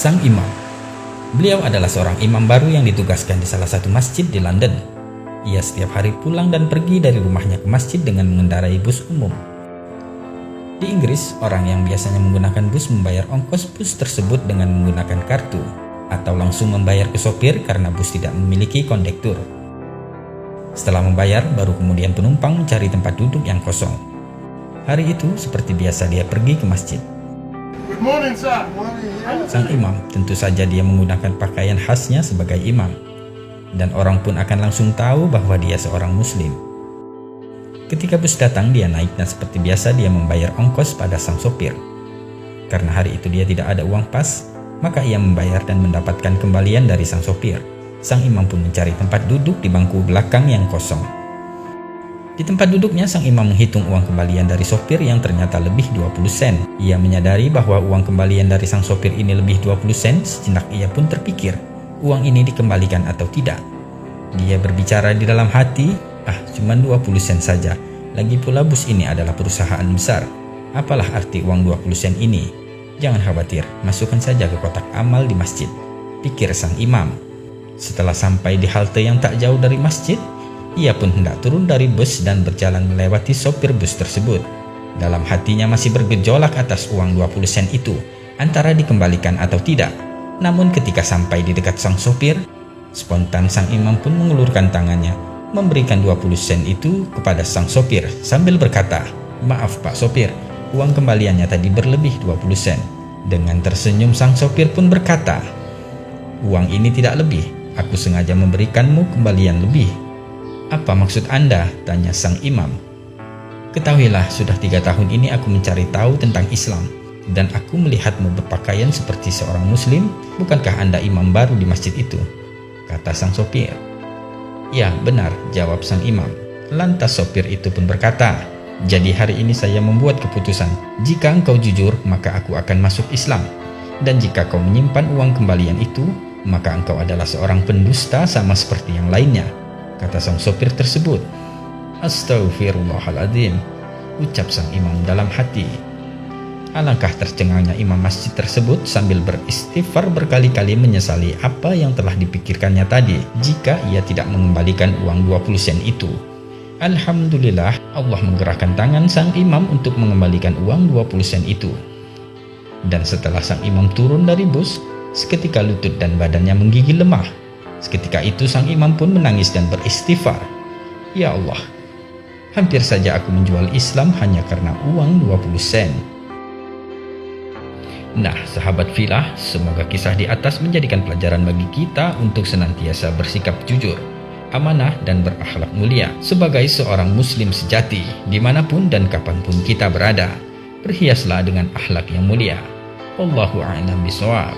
Sang imam. Beliau adalah seorang imam baru yang ditugaskan di salah satu masjid di London. Ia setiap hari pulang dan pergi dari rumahnya ke masjid dengan mengendarai bus umum. Di Inggris, orang yang biasanya menggunakan bus membayar ongkos bus tersebut dengan menggunakan kartu, atau langsung membayar ke sopir karena bus tidak memiliki kondektur. Setelah membayar, baru kemudian penumpang mencari tempat duduk yang kosong. Hari itu, seperti biasa dia pergi ke masjid. Good morning, sir. Sang imam, tentu saja dia menggunakan pakaian khasnya sebagai imam. Dan orang pun akan langsung tahu bahwa dia seorang muslim. Ketika bus datang, dia naik dan seperti biasa dia membayar ongkos pada sang sopir. Karena hari itu dia tidak ada uang pas, maka ia membayar dan mendapatkan kembalian dari sang sopir. Sang imam pun mencari tempat duduk di bangku belakang yang kosong. Di tempat duduknya, sang imam menghitung uang kembalian dari sopir yang ternyata lebih 20 sen. Ia menyadari bahwa uang kembalian dari sang sopir ini lebih 20 sen, sejenak ia pun terpikir, uang ini dikembalikan atau tidak. Dia berbicara di dalam hati, cuma 20 sen saja. Lagi pula bus ini adalah perusahaan besar. Apalah arti uang 20 sen ini? Jangan khawatir, masukkan saja ke kotak amal di masjid, pikir sang imam. Setelah sampai di halte yang tak jauh dari masjid, ia pun hendak turun dari bus dan berjalan melewati sopir bus tersebut. Dalam hatinya masih bergejolak atas uang 20 sen itu, antara dikembalikan atau tidak. Namun ketika sampai di dekat sang sopir, spontan sang imam pun mengulurkan tangannya, memberikan 20 sen itu kepada sang sopir sambil berkata, "Maaf Pak Sopir, uang kembaliannya tadi berlebih 20 sen. Dengan tersenyum sang sopir pun berkata, "Uang ini tidak lebih, aku sengaja memberikanmu kembalian lebih." "Apa maksud Anda?" tanya sang imam. "Ketahuilah, sudah 3 tahun ini aku mencari tahu tentang Islam, dan aku melihatmu berpakaian seperti seorang muslim. Bukankah Anda imam baru di masjid itu?" kata sang sopir. "Ya, benar," jawab sang imam. Lantas sopir itu pun berkata, "Jadi hari ini saya membuat keputusan, jika engkau jujur maka aku akan masuk Islam, dan jika kau menyimpan uang kembalian itu, maka engkau adalah seorang pendusta sama seperti yang lainnya," kata sang sopir tersebut. "Astaghfirullahaladzim," ucap sang imam dalam hati. Alangkah tercengangnya imam masjid tersebut sambil beristighfar berkali-kali menyesali apa yang telah dipikirkannya tadi jika ia tidak mengembalikan uang 20 sen itu. Alhamdulillah, Allah menggerakkan tangan sang imam untuk mengembalikan uang 20 sen itu. Dan setelah sang imam turun dari bus, seketika lutut dan badannya menggigil lemah. Seketika itu sang imam pun menangis dan beristighfar, "Ya Allah, hampir saja aku menjual Islam hanya karena uang 20 sen. Nah, sahabat filah, semoga kisah di atas menjadikan pelajaran bagi kita untuk senantiasa bersikap jujur, amanah, dan berakhlak mulia sebagai seorang muslim sejati dimanapun dan kapanpun kita berada. Berhiaslah dengan akhlak yang mulia. Wallahu a'lam bishawab.